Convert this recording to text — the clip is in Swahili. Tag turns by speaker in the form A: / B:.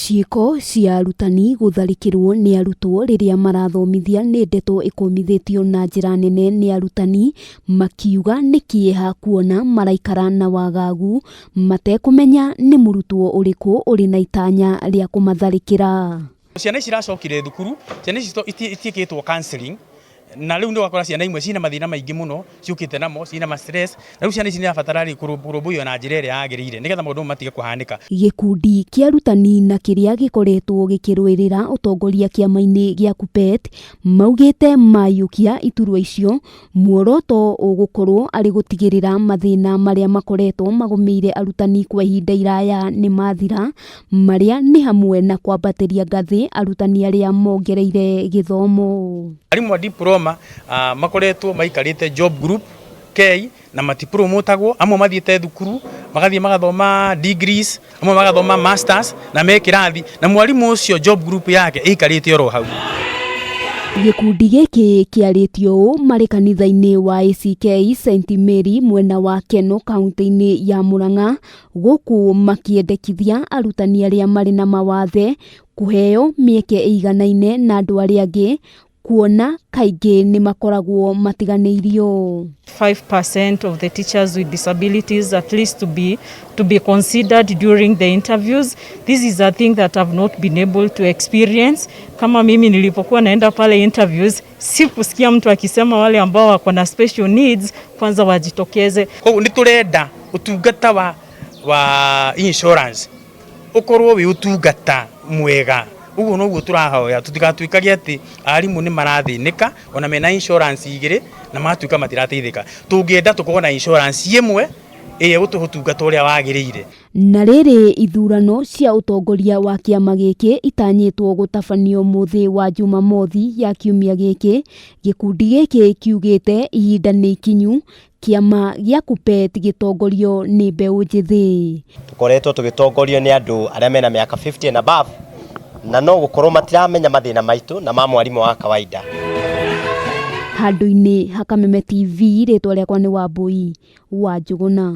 A: Ciiko cia arutani gutharikirwo ni arutwo riria marathomithia ni ndeto ikumithitio na njira nene ni arutani makiuga ni kieha kuona maraikara na wagagu matekumenya ni murutwo uriku uri na itanya ria kumatharikira.
B: Ciana ici iracokire thukuru, ciana ici itieketwo counseling na riu ndio wakora ciana imwe cina mathina maingi muno ciukite namo cina ma stress na riu ciana ici ni abatarari kurumbuyo na njira iria yagirire nigetha maundu matige kuhanika.
A: Gikundi kia arutani na kiria gikoretwo gikirwirira utongoria kiama-ini gia KUPPET maugite mayukia iturwa icio muoroto ugukorwo ari gutigirira mathina maria makoretwo magumeire arutani kwa ihinda iraya ni mathira maria ni hamwe na kwambatiria ngathi arutani aria mongereire githomo.
B: Arimu diploma makoretwo maikarite job group K na matipromotagwo amwe mathiete thukuru magathie magathoma degrees amwe magathoma masters na mekirathi na mwarimu ucio job group yake ikarite oro hau.
A: Gikundi giki kiaritio mari kanitha-ini wa ACK St Mary mwena wa Keno kaunti-ini ya Murang'a guku makiendekithia arutani aria mari na mawathe kuheo mieke iganaine na andu aria angi kuona kaingi ni makoragwo matiganeirio.
C: 5% of the teachers with disabilities at least to be considered during the interviews. This is a thing that I've not been able to experience. Kama mimi nilipokuwa naenda pale interviews, sikusikia mtu akisema wale ambao wako na special needs kwanza wajitokeze.
B: Kwa niturenda utungata wa insurance ukorwo wi utungata mwega. Uguo noguo turahoya tutigatuikagie ati arimu ni marathinika ona mena insurance igire na matuika matirateithika. Tungienda tukorwo na insurance yemwe utuhutungata uria wagirire.
A: Na riri ithurano cia utongoria wa kiama giki itanyitwo gutabanio muthi wa Jumamothi ya kiumia giki, gikundi giki kiugite ihinda ni ikinyu kiama gia KUPPET gitongorio ni mbeu njithi.
D: Tukoretwo tugitongorio ni andu aria mena miaka 50 and above na no gukorwo matiramenya mathina maitu na ma mwarimu wa kawaida.
A: Handu-ini ha Kameme TV ritwa riakwa ni Wambui wa Njuguna.